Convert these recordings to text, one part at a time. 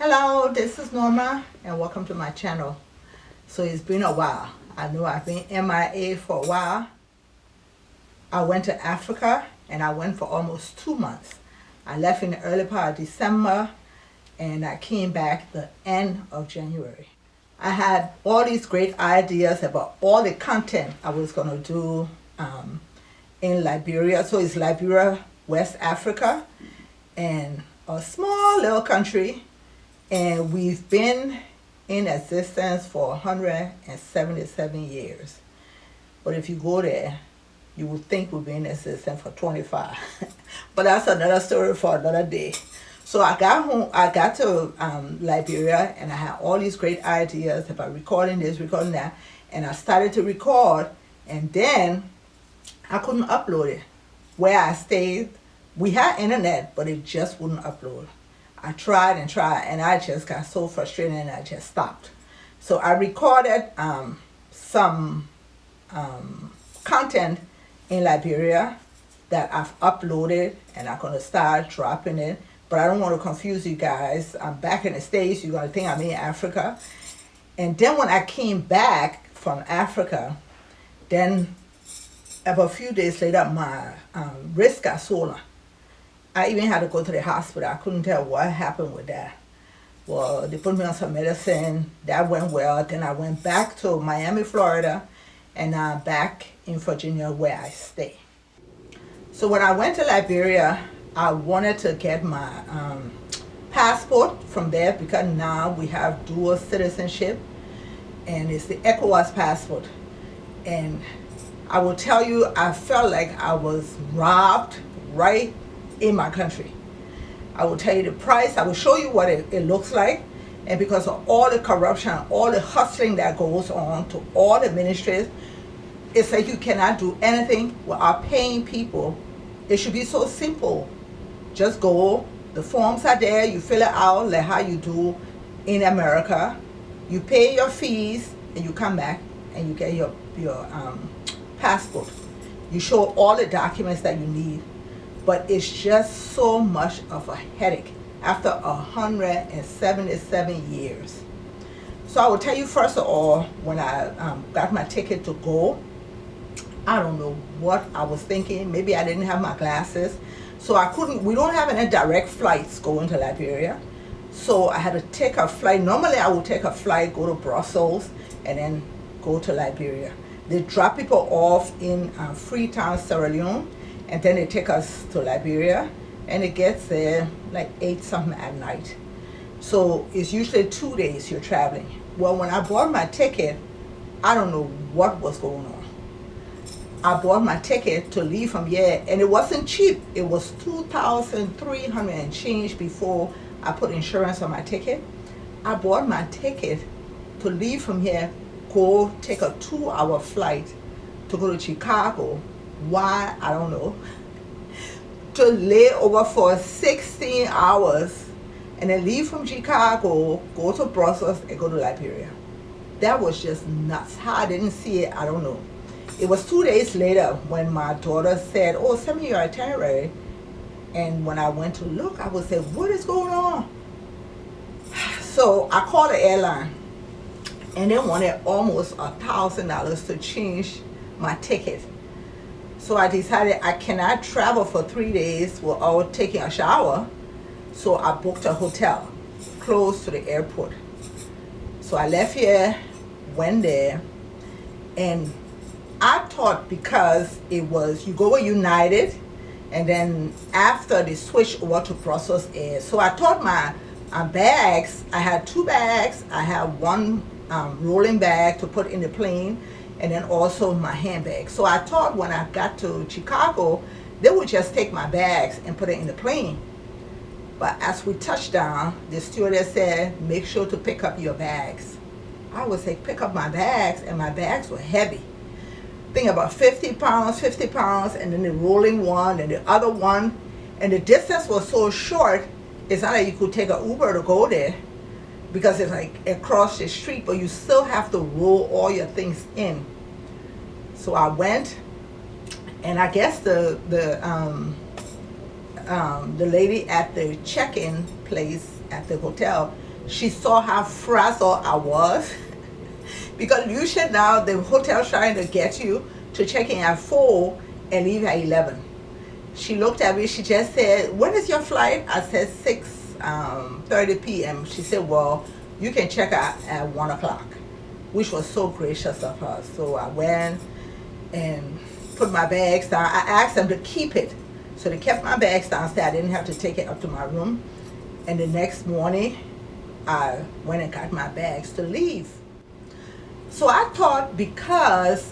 Hello, this is Norma and welcome to my channel. So it's been a while. I know I've been MIA for a while. I went to Africa and I went for almost 2 months. I left in the early part of December and I came back the end of January. I had all these great ideas about all the content I was going to do in Liberia. So it's Liberia, West Africa, and a small little country. And we've been in existence for 177 years. But if you go there, you would think we've been in existence for 25. But that's another story for another day. So I got home, I got to Liberia, and I had all these great ideas about recording this, recording that. And I started to record, and then I couldn't upload it. Where I stayed, we had internet, but it just wouldn't upload. I tried and I just got so frustrated and I just stopped. So I recorded some content in Liberia that I've uploaded, and I'm going to start dropping it. But I don't want to confuse you guys. I'm back in the States. You're going to think I'm in Africa. And then when I came back from Africa, then about a few days later, my wrist got swollen. I even had to go to the hospital. I couldn't tell what happened with that. Well, they put me on some medicine. That went well. Then I went back to Miami, Florida, and I'm back in Virginia where I stay. So when I went to Liberia, I wanted to get my passport from there because now we have dual citizenship, and it's the Ecowas passport. And I will tell you, I felt like I was robbed right in my country. I will tell you the price. I will show you what it looks like. And because of all the corruption, all the hustling that goes on to all the ministries, it's like you cannot do anything without paying people. It should be so simple. Just go, the forms are there, you fill it out like how you do in America. You pay your fees and you come back and you get your passport. You show all the documents that you need. But it's just so much of a headache after 177 years. So I will tell you, first of all, when I got my ticket to go, I don't know what I was thinking. Maybe I didn't have my glasses. So we don't have any direct flights going to Liberia. So I had to take a flight. Normally I would take a flight, go to Brussels, and then go to Liberia. They drop people off in Freetown, Sierra Leone, and then they take us to Liberia, and it gets there like 8 something at night. So it's usually 2 days you're traveling. Well, when I bought my ticket, I don't know what was going on. I bought my ticket to leave from here, and it wasn't cheap. It was $2,300 and change before I put insurance on my ticket. I bought my ticket to leave from here, go take a 2-hour flight to go to Chicago. Why, I don't know, to lay over for 16 hours and then leave from Chicago, go to Brussels, and go to Liberia. That was just nuts. How I didn't see it, I don't know. It was 2 days later when my daughter said, "Oh, send me your itinerary." And when I went to look, I was saying, what is going on? So I called the airline, and they wanted almost $1,000 to change my ticket. So I decided I cannot travel for 3 days without taking a shower. So I booked a hotel close to the airport. So I left here, went there, and I thought because it was, you go with United, and then after they switched over to Brussels Air. So I thought my bags, I had 2 bags. I had one rolling bag to put in the plane, and then also my handbag. So I thought when I got to Chicago, they would just take my bags and put it in the plane. But as we touched down, the stewardess said, make sure to pick up your bags. I would say, pick up my bags, and my bags were heavy. Think about 50 pounds, and then the rolling one, and the other one. And the distance was so short, it's not like you could take an Uber to go there, because it's like across the street, but you still have to roll all your things in. So I went, and I guess the lady at the check-in place at the hotel She saw how frazzled I was. Because usually now the hotel's trying to get you to check in at 4 and leave at 11. She looked at me, she just said, when is your flight? I said 6:30 p.m. She said, well, you can check out at 1 o'clock, which was so gracious of her. So I went and put my bags down. I asked them to keep it. So they kept my bags downstairs. I didn't have to take it up to my room. And the next morning, I went and got my bags to leave. So I thought because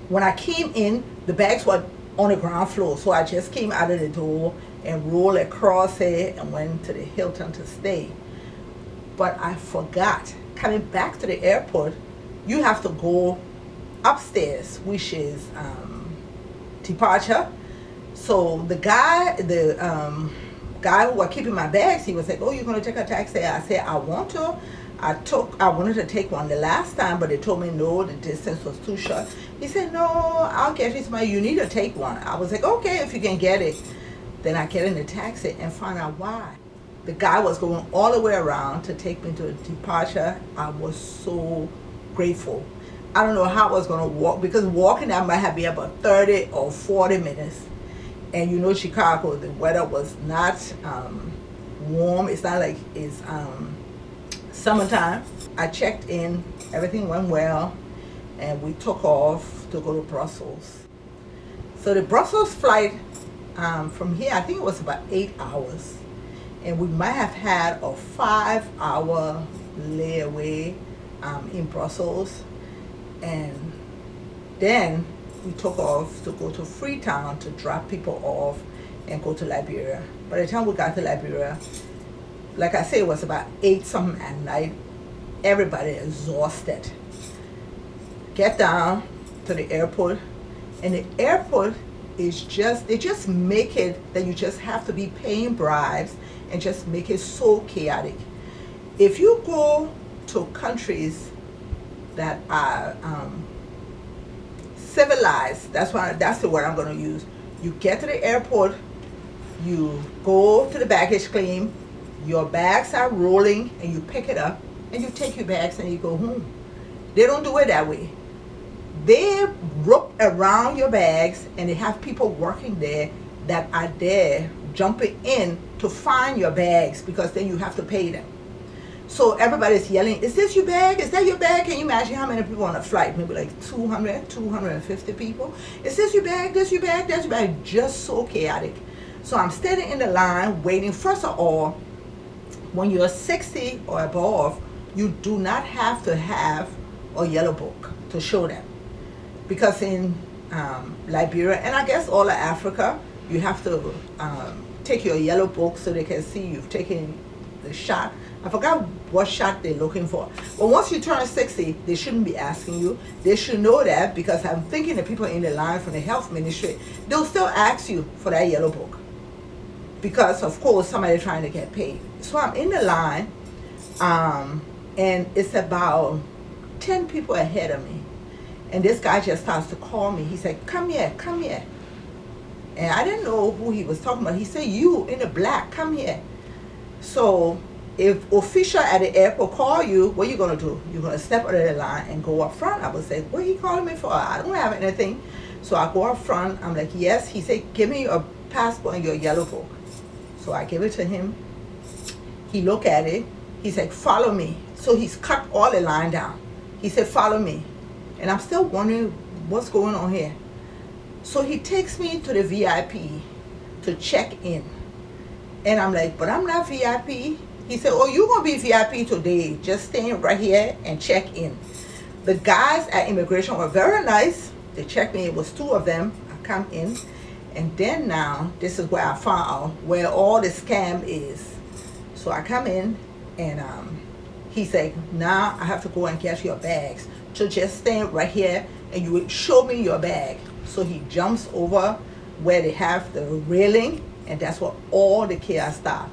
when I came in, the bags were on the ground floor. So I just came out of the door and rolled across it and went to the Hilton to stay. But I forgot, coming back to the airport, you have to go upstairs, which is departure. So the guy who was keeping my bags, he was like, oh, you're going to take a taxi? I said, I want to. I wanted to take one the last time, but they told me no, the distance was too short. He said, no, I'll get it. You need to take one. I was like, okay, if you can get it. Then I get in the taxi and find out why. The guy was going all the way around to take me to a departure. I was so grateful. I don't know how I was going to walk, because walking I might have been about 30 or 40 minutes. And you know, Chicago, the weather was not warm. It's not like it's summertime. I checked in, everything went well, and we took off to go to Brussels. So the Brussels flight from here, I think it was about 8 hours. And we might have had a 5-hour layaway in Brussels. And then we took off to go to Freetown to drop people off and go to Liberia. By the time we got to Liberia, like I say, it was about 8 something at night. Everybody exhausted. Get down to the airport, and the airport is they just make it that you just have to be paying bribes and just make it so chaotic. If you go to countries that are civilized, that's the word I'm going to use. You get to the airport, you go to the baggage claim, your bags are rolling, and you pick it up, and you take your bags and you go home. They don't do it that way. They rope around your bags, and they have people working there that are there jumping in to find your bags, because then you have to pay them. So everybody's yelling, is this your bag? Is that your bag? Can you imagine how many people on a flight? Maybe like 200, 250 people. Is this your bag? This your bag? That's your bag? Just so chaotic. So I'm standing in the line waiting. First of all, when you're 60 or above, you do not have to have a yellow book to show them. Because in Liberia, and I guess all of Africa, you have to take your yellow book so they can see you've taken the shot. I forgot what shot they're looking for. But once you turn 60, they shouldn't be asking you. They should know that, because I'm thinking the people in the line from the health ministry, they'll still ask you for that yellow book. Because, of course, somebody's trying to get paid. So I'm in the line, and it's about 10 people ahead of me. And this guy just starts to call me. He said, come here, come here. And I didn't know who he was talking about. He said, you in the black, come here. So if official at the airport call you, what are you going to do? You're going to step out of the line and go up front. I would say, what are you calling me for? I don't have anything. So I go up front. I'm like, yes. He said, give me your passport and your yellow book. So I give it to him. He looked at it. He said, follow me. So he's cut all the line down. He said, follow me. And I'm still wondering what's going on here. So he takes me to the VIP to check in. And I'm like, but I'm not VIP. He said, oh, you're going to be VIP today. Just staying right here and check in. The guys at immigration were very nice. They checked me. It was 2 of them. I come in. And then now, this is where I found out where all the scam is. So I come in, and he said, now I have to go and get your bags. So just stand right here, and you would show me your bag. So he jumps over where they have the railing, and that's where all the chaos starts.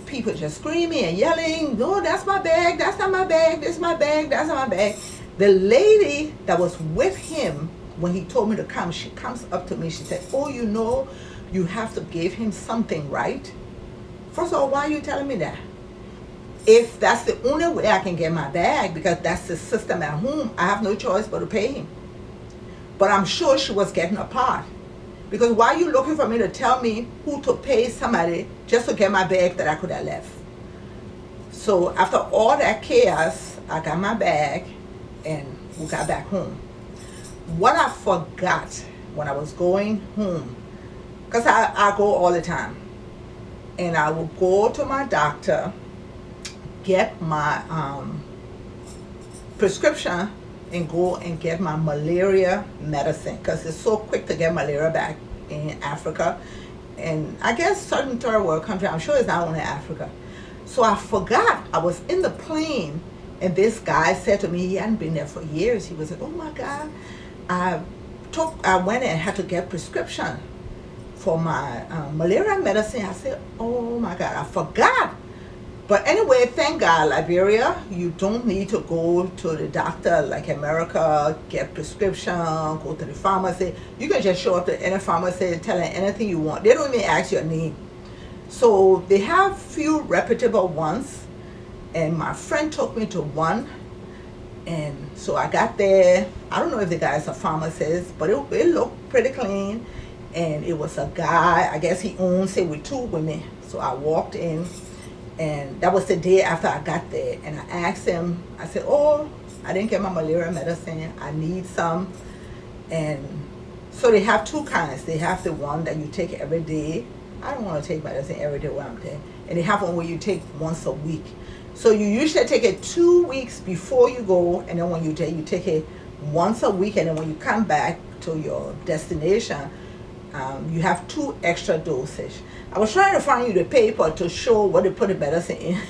People just screaming and yelling, no, that's my bag, that's not my bag, this is my bag, that's not my bag. The lady that was with him, when he told me to come, she comes up to me, she said, oh, you know, you have to give him something, right? First of all, why are you telling me that? If that's the only way I can get my bag, because that's the system at home, I have no choice but to pay him. But I'm sure she was getting a part. Because why are you looking for me to tell me who to pay somebody just to get my bag that I could have left? So after all that chaos, I got my bag and we got back home. What I forgot when I was going home, because I go all the time, and I will go to my doctor, get my prescription, and go and get my malaria medicine, because it's so quick to get malaria back in Africa, and I guess certain third world country, I'm sure it's not only Africa. So I forgot. I was in the plane, and this guy said to me, he hadn't been there for years, he was like, oh my God, I went and had to get prescription for my malaria medicine. I said, oh my God, I forgot. But anyway, thank God, Liberia, you don't need to go to the doctor like America, get prescription, go to the pharmacy. You can just show up to any pharmacy, tell them anything you want. They don't even ask your name. So they have few reputable ones, and my friend took me to one, and so I got there. I don't know if the guy's a pharmacist, but it looked pretty clean, and it was a guy, I guess he owns it with two women. So I walked in, and that was the day after I got there, and I asked him, I said, oh, I didn't get my malaria medicine, I need some. And so they have two kinds. They have the one that you take every day. I don't want to take medicine every day while I'm there. And they have one where you take once a week. So you usually take it 2 weeks before you go, and then when you take it once a week, and then when you come back to your destination, you have 2 extra dosage. I was trying to find you the paper to show what they put the medicine in,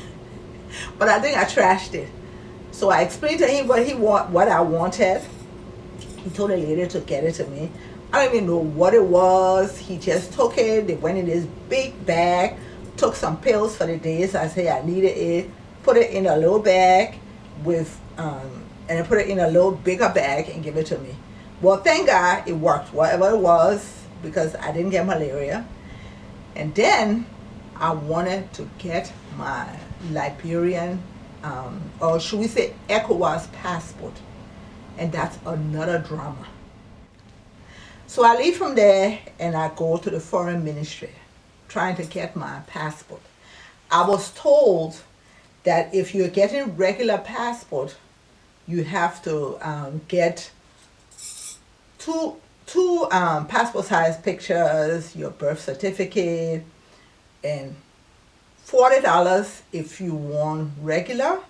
but I think I trashed it. So I explained to him what I wanted. He told the lady to get it to me. I don't even know what it was. He just took it. They went in this big bag, took some pills for the days I said I needed it, put it in a little bag with, and then put it in a little bigger bag and give it to me. Well, thank God it worked, whatever it was, because I didn't get malaria. And then I wanted to get my Liberian, or should we say Ecowas passport. And that's another drama. So I leave from there and I go to the foreign ministry trying to get my passport. I was told that if you're getting regular passport, you have to get two passport size pictures, your birth certificate, and $40 if you want regular,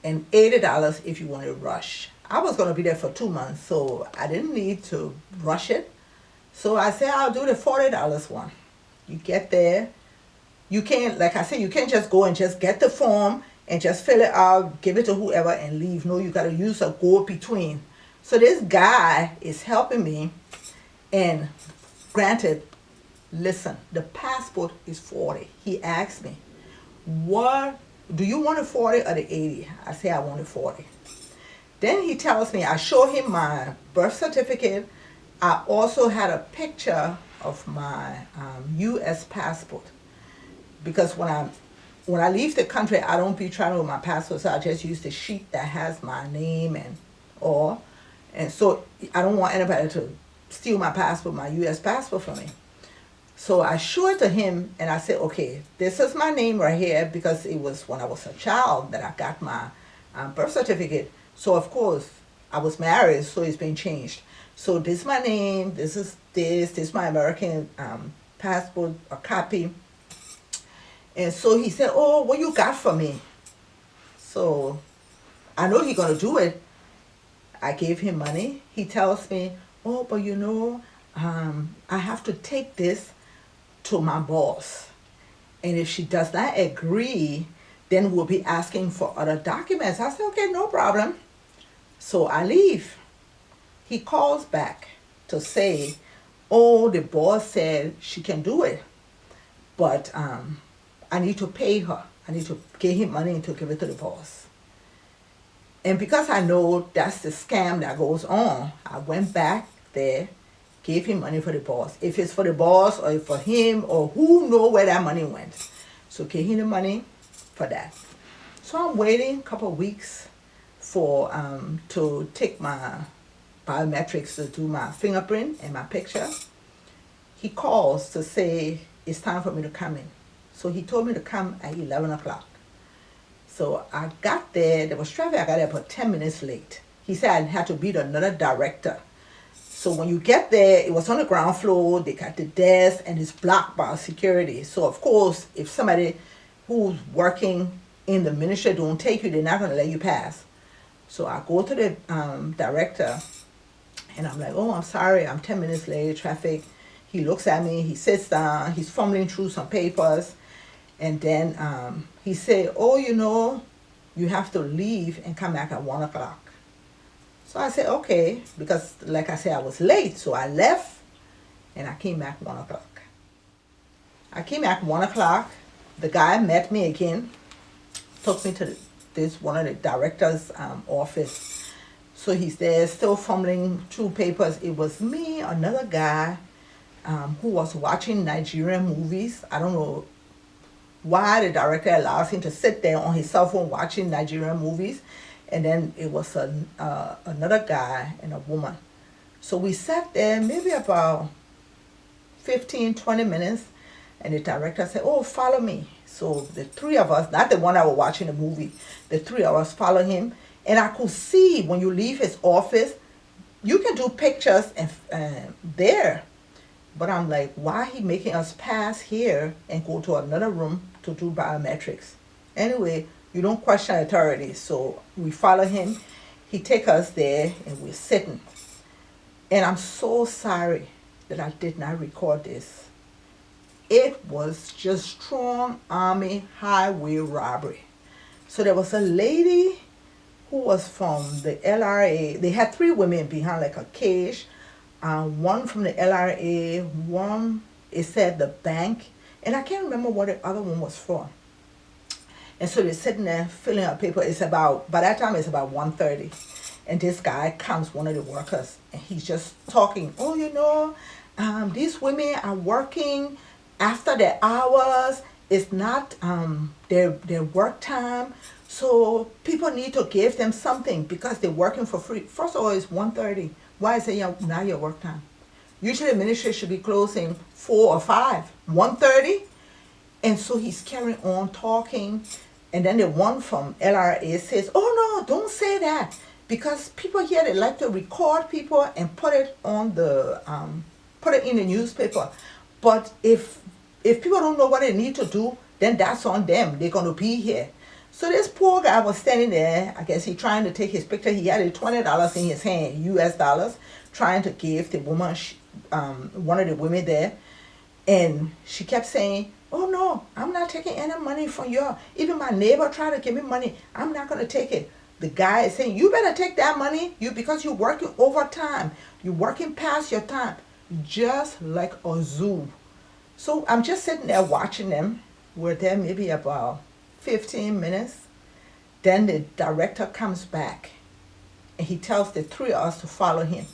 and $80 if you want to rush. I was going to be there for 2 months, so I didn't need to rush it. So I said, I'll do the $40 one. You get there. You can't, like I said, you can't just go and just get the form and just fill it out, give it to whoever and leave. No, you got to use a go-between. So this guy is helping me, and granted, listen, the passport is 40. He asked me, what, do you want a 40 or the 80? I say I want a 40. Then he tells me, I show him my birth certificate. I also had a picture of my U.S. passport, because when I leave the country, I don't be traveling with my passport, so I just use the sheet that has my name and all. And so I don't want anybody to steal my passport, my U.S. passport from me. So I show it to him, and I said, okay, this is my name right here, because it was when I was a child that I got my birth certificate. So of course, I was married, so it's been changed. So this is my name, this is my American passport, a copy. And so he said, oh, what you got for me? So I know he's going to do it. I gave him money. He tells me, oh, but you know, I have to take this to my boss. And if she does not agree, then we'll be asking for other documents. I said, okay, no problem. So I leave. He calls back to say, oh, the boss said she can do it, but I need to pay her. I need to give him money to give it to the boss. And because I know that's the scam that goes on, I went back there, gave him money for the boss. If it's for the boss or for him or who know where that money went. So gave him the money for that. So I'm waiting a couple of weeks for to take my biometrics to do my fingerprint and my picture. He calls to say it's time for me to come in. So he told me to come at 11 o'clock. So I got there was traffic, I got there about 10 minutes late. He said I had to meet another director. So when you get there, it was on the ground floor, they got the desk and it's blocked by security. So of course, if somebody who's working in the ministry don't take you, they're not gonna let you pass. So I go to the director and I'm like, oh, I'm sorry, I'm 10 minutes late, traffic. He looks at me, he sits down, he's fumbling through some papers. And then he said, oh, you have to leave and come back at 1 o'clock. So I said, okay, because like I said, I was late. So I left and I came back 1 o'clock. I came back 1 o'clock. The guy met me again, took me to one of the director's office. So he's there still fumbling through papers. It was me, another guy who was watching Nigerian movies. I don't know why the director allows him to sit there on his cell phone watching Nigerian movies. And then it was another guy and a woman. So we sat there maybe about 15, 20 minutes. And the director said, oh, follow me. So the three of us, not the one that was watching the movie, the three of us followed him. And I could see when you leave his office, you can do pictures there. But I'm like, why he making us pass here and go to another room to do biometrics? Anyway, you don't question authority. So we follow him. He take us there and we're sitting. And I'm so sorry that I did not record this. It was just strong army highway robbery. So there was a lady who was from the LRA. They had three women behind like a cage. One from the LRA, one, it said the bank, and I can't remember what the other one was for. And so they're sitting there filling out paper. By that time it's about 1:30. And this guy comes, one of the workers, and he's just talking, oh, these women are working after their hours. It's not their work time. So people need to give them something because they're working for free. First of all, it's 1:30. Why is it now your work time? Usually the ministry should be closing 4 or 5. 1:30? And so he's carrying on talking. And then the one from LRA says, oh no, don't say that. Because people here, they like to record people and put it on put it in the newspaper. But if people don't know what they need to do, then that's on them. They're going to be here. So this poor guy was standing there. I guess he trying to take his picture. He had $20 in his hand, US dollars, trying to give the woman, one of the women there. And she kept saying, oh no, I'm not taking any money from you. Even my neighbor tried to give me money. I'm not going to take it. The guy is saying, you better take that money because you're working overtime. You're working past your time. Just like a zoo. So I'm just sitting there watching them. We're there maybe about 15 minutes. Then the director comes back and he tells the three of us to follow him.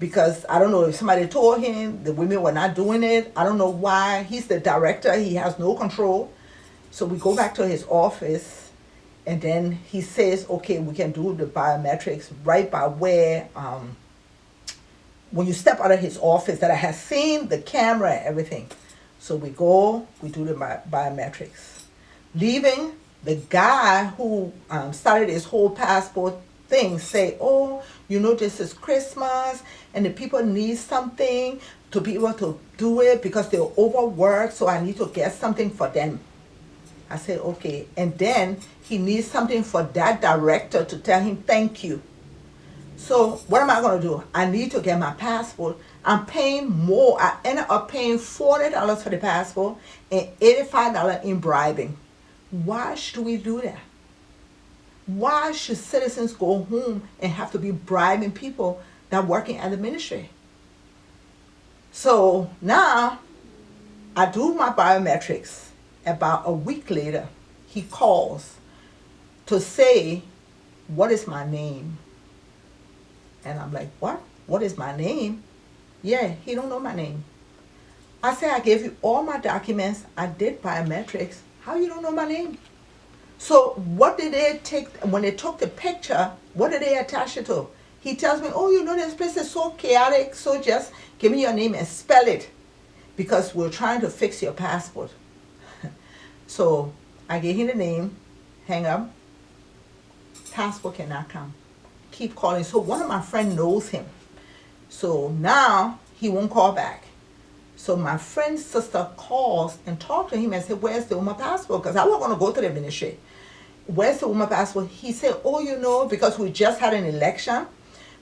Because I don't know if somebody told him the women were not doing it. I don't know why. He's the director. He has no control. So we go back to his office and then he says, okay, we can do the biometrics right by where, when you step out of his office, that I have seen the camera and everything. So we go, we do the biometrics. Leaving, the guy who started this whole passport thing say, oh, this is Christmas and the people need something to be able to do it because they're overworked, so I need to get something for them. I said, okay. And then he needs something for that director to tell him thank you. So what am I going to do? I need to get my passport. I'm paying more. I ended up paying $40 for the passport and $85 in bribing. Why should we do that? Why should citizens go home and have to be bribing people that are working at the ministry? So now I do my biometrics. About a week later, he calls to say, what is my name? And I'm like, what? What is my name? Yeah, he don't know my name. I said, I gave you all my documents. I did biometrics. How you don't know my name? So what did they take, when they took the picture, what did they attach it to? He tells me, oh, you know, this place is so chaotic, so just give me your name and spell it, because we're trying to fix your passport. So I gave him the name, hang up, passport cannot come. Keep calling. So one of my friends knows him. So now he won't call back. So my friend's sister calls and talks to him and said, where's the woman passport? Because I was going to go to the ministry. Where's the woman passport? He said, oh, you know, because we just had an election.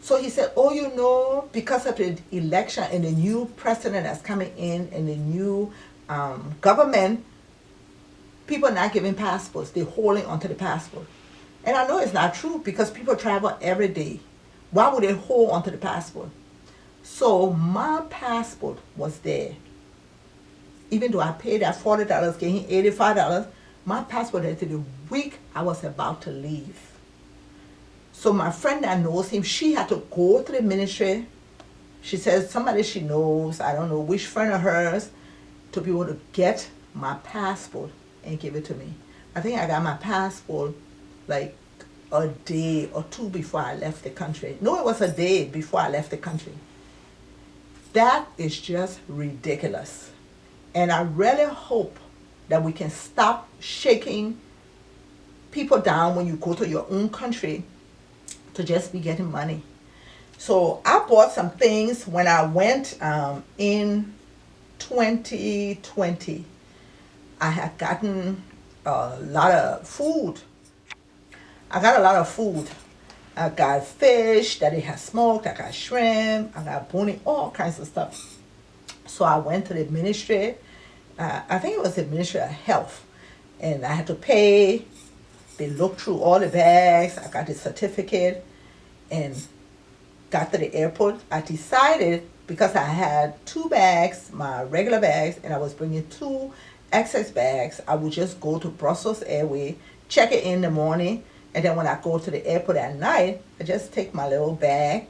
So he said, oh, you know, because of the election and the new president that's coming in and the new government, people are not giving passports. They're holding onto the passport. And I know it's not true because people travel every day. Why would they hold onto the passport? So my passport was there. Even though I paid that $40, gave him $85, my passport was there the week I was about to leave. So my friend that knows him, she had to go to the ministry. She says somebody she knows, I don't know which friend of hers, to be able to get my passport and give it to me. I think I got my passport like a day or two before I left the country. No, it was a day before I left the country. That is just ridiculous. And I really hope that we can stop shaking people down when you go to your own country to just be getting money. So I bought some things when I went in 2020. I had gotten a lot of food. I got a lot of food. I got fish that it has smoked. I got shrimp. I got boni, all kinds of stuff. So I went to the ministry. I think it was the Ministry of Health. And I had to pay. They looked through all the bags. I got the certificate and got to the airport. I decided, because I had 2 bags, my regular bags, and I was bringing 2 excess bags, I would just go to Brussels Airways, check it in the morning, and then when I go to the airport at night, I just take my little bag,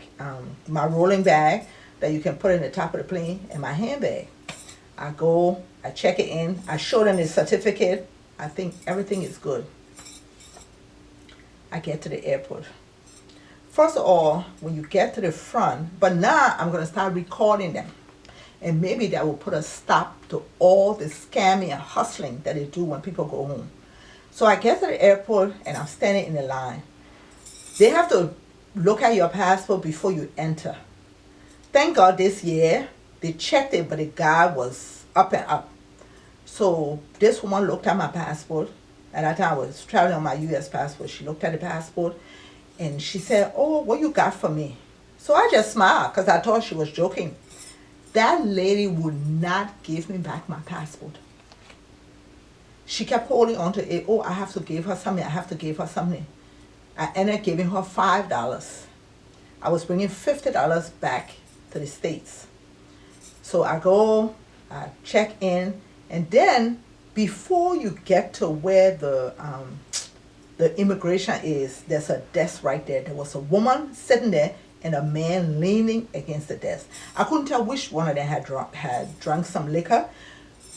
my rolling bag that you can put in the top of the plane, and my handbag. I go, I check it in, I show them the certificate. I think everything is good. I get to the airport. First of all, when you get to the front, but now I'm going to start recording them. And maybe that will put a stop to all the scamming and hustling that they do when people go home. So I get to the airport and I'm standing in the line. They have to look at your passport before you enter. Thank God this year they checked it, but the guy was up and up. So this woman looked at my passport. At that time I was traveling on my U.S. passport. She looked at the passport and she said, oh, what you got for me? So I just smiled because I thought she was joking. That lady would not give me back my passport. She kept holding on to it. Oh, I have to give her something. I have to give her something. I ended up giving her $5. I was bringing $50 back to the States. So I go, I check in, and then before you get to where the immigration is, there's a desk right there. There was a woman sitting there and a man leaning against the desk. I couldn't tell which one of them had drunk some liquor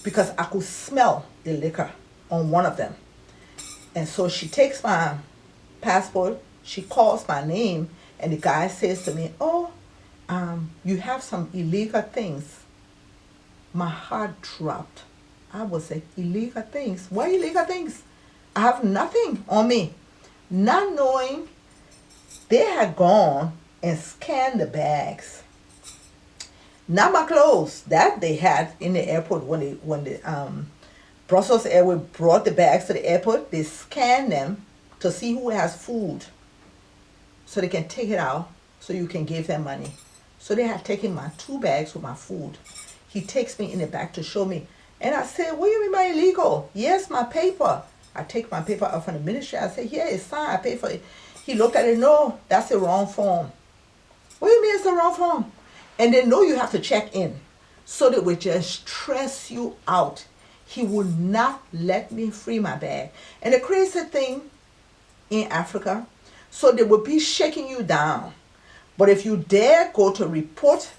because I could smell the liquor on one of them. And so she takes my passport, she calls my name, and the guy says to me, oh, you have some illegal things. My heart dropped. I was like, illegal things? What illegal things? I have nothing on me. Not knowing they had gone and scanned the bags. Not my clothes that they had in the airport when the Brussels Airways brought the bags to the airport. They scanned them to see who has food, so they can take it out, so you can give them money. So they had taken my 2 bags with my food. He takes me in the back to show me, and I said, "What do you mean by illegal?" "Yes, my paper." I take my paper out from the ministry. I say, "Here, it's signed. I pay for it." He looked at it. "No, that's the wrong form." "What do you mean it's the wrong form?" And they know you have to check in. So they would just stress you out. He would not let me free my bag. And the crazy thing in Africa, so they would be shaking you down. But if you dare go to report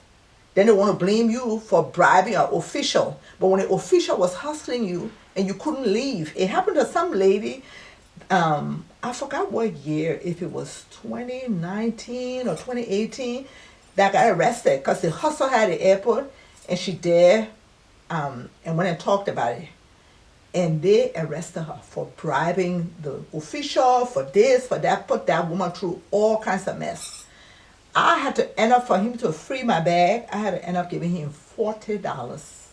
Then they want to blame you for bribing an official. But when the official was hustling you and you couldn't leave, it happened to some lady. I forgot what year, if it was 2019 or 2018, that got arrested because the hustle had the airport, and she there and went and talked about it. And they arrested her for bribing the official, for this, for that, put that woman through all kinds of mess. I had to end up, for him to free my bag, I had to end up giving him $40.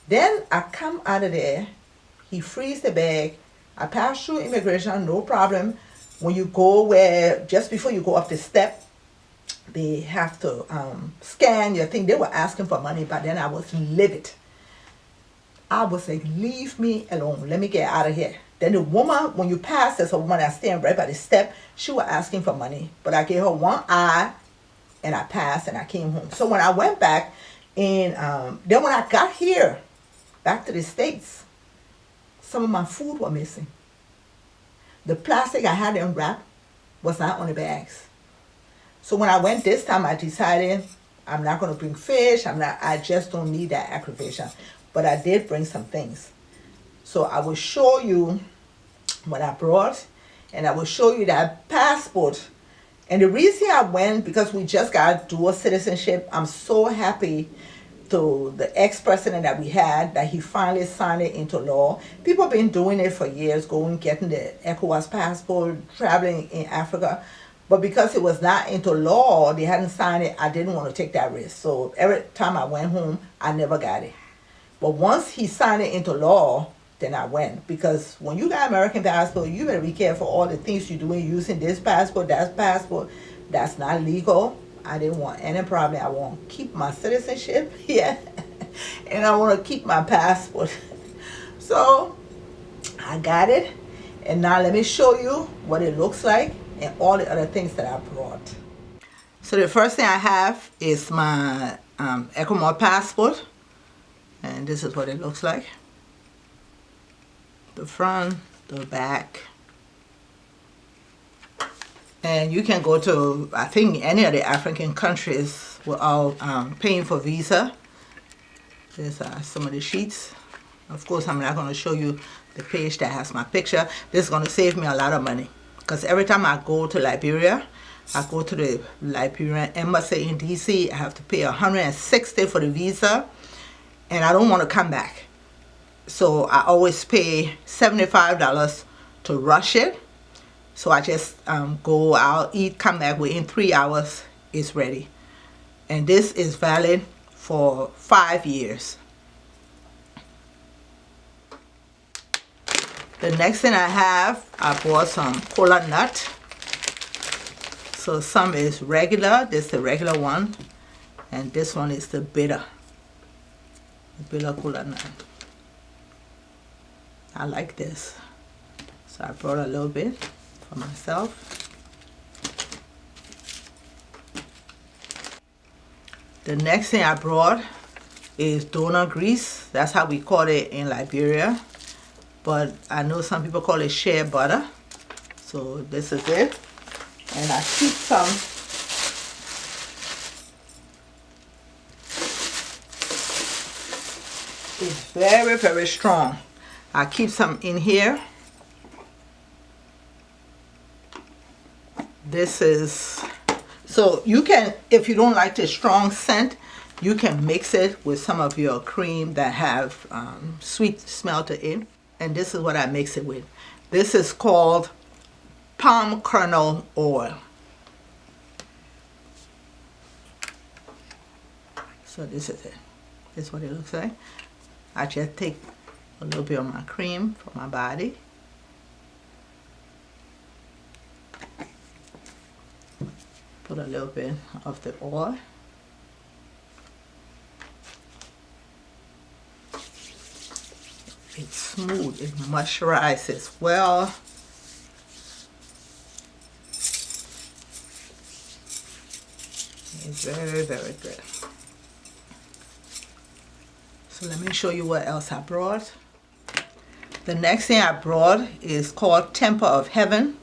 Then I come out of there, he frees the bag, I pass through immigration, no problem. When you go where, just before you go up the step, they have to scan your thing. They were asking for money, but then I was livid. I was like, leave me alone. Let me get out of here. Then the woman, when you pass, there's a woman that's standing right by the step. She was asking for money, but I gave her one eye, and I passed, and I came home. So when I went back, and then when I got here, back to the States, some of my food were missing. The plastic I had unwrapped was not on the bags. So when I went this time, I decided I'm not going to bring fish. I just don't need that aggravation. But I did bring some things. So I will show you what I brought, and I will show you that passport. And the reason I went, because we just got dual citizenship. I'm so happy to the ex-president that we had, that he finally signed it into law. People have been doing it for years, going, getting the Ecowas passport, traveling in Africa. But because it was not into law, they hadn't signed it, I didn't want to take that risk. So every time I went home, I never got it. But once he signed it into law, then I went. Because when you got American passport, you better be careful all the things you're doing, using this passport, that passport. That's not legal. I didn't want any problem. I want to keep my citizenship here. And I want to keep my passport. So I got it. And now let me show you what it looks like and all the other things that I brought. So the first thing I have is my Ecowas passport. And this is what it looks like. The front, the back. And you can go to, I think, any of the African countries without paying for visa. These are some of the sheets. Of course, I'm not going to show you the page that has my picture. This is going to save me a lot of money. Because every time I go to Liberia, I go to the Liberian embassy in DC, I have to pay $160 for the visa. And I don't want to come back. So I always pay $75 to rush it. So I just go out, eat, come back within 3 hours, it's ready. And this is valid for 5 years. The next thing I have, I bought some cola nut. So some is regular, this is the regular one. And this one is the bitter. The bitter cola nut. I like this. So I brought a little bit for myself. The next thing I brought is donut grease. That's how we call it in Liberia. But I know some people call it shea butter. So this is it. And I keep some. It's very, very strong. I keep some in here. This is, so you can, if you don't like the strong scent, you can mix it with some of your cream that have sweet smell to it. And this is what I mix it with. This is called palm kernel oil. So this is it. This is what it looks like. I just take a little bit of my cream for my body. Put a little bit of the oil. It's smooth, it moisturizes well. It's very, very good. So let me show you what else I brought. The next thing I brought is called Temple of Heaven.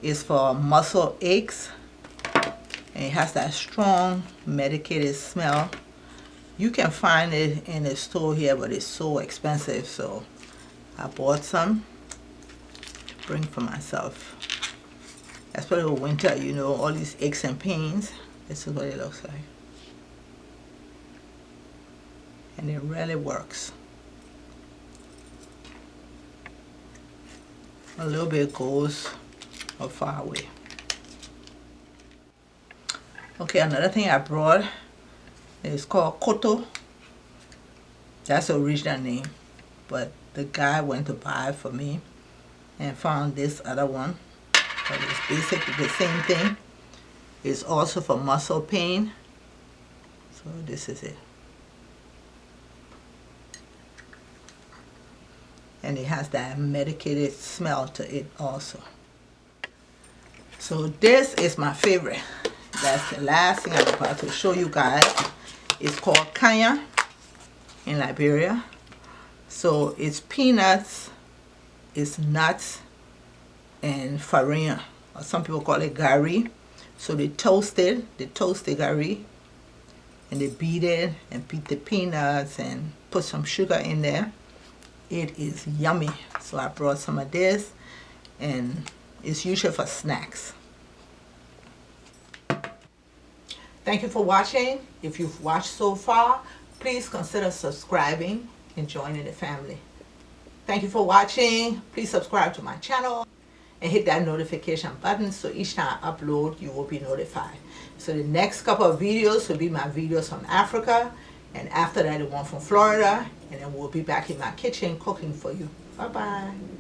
It's for muscle aches. And it has that strong medicated smell. You can find it in the store here, but it's so expensive, so I bought some to bring for myself. Especially in winter, you know, all these aches and pains. This is what it looks like. And it really works. A little bit goes a far way. Okay, another thing I brought is called Koto. That's the original name, but the guy went to buy it for me and found this other one. But it's basically the same thing. It's also for muscle pain. So this is it. And it has that medicated smell to it also. So this is my favorite. That's the last thing I'm about to show you guys. It's called Kanya in Liberia. So it's peanuts, it's nuts, and farina, or some people call it gari. So they toast the gari, and they beat it and beat the peanuts and put some sugar in there. It is yummy. So I brought some of this, and it's usually for snacks. Thank you for watching. If you've watched so far, please consider subscribing and joining the family. Thank you for watching. Please subscribe to my channel and hit that notification button so each time I upload you will be notified. So the next couple of videos will be my videos from Africa, and after that the one from Florida, and then we'll be back in my kitchen cooking for you. Bye bye.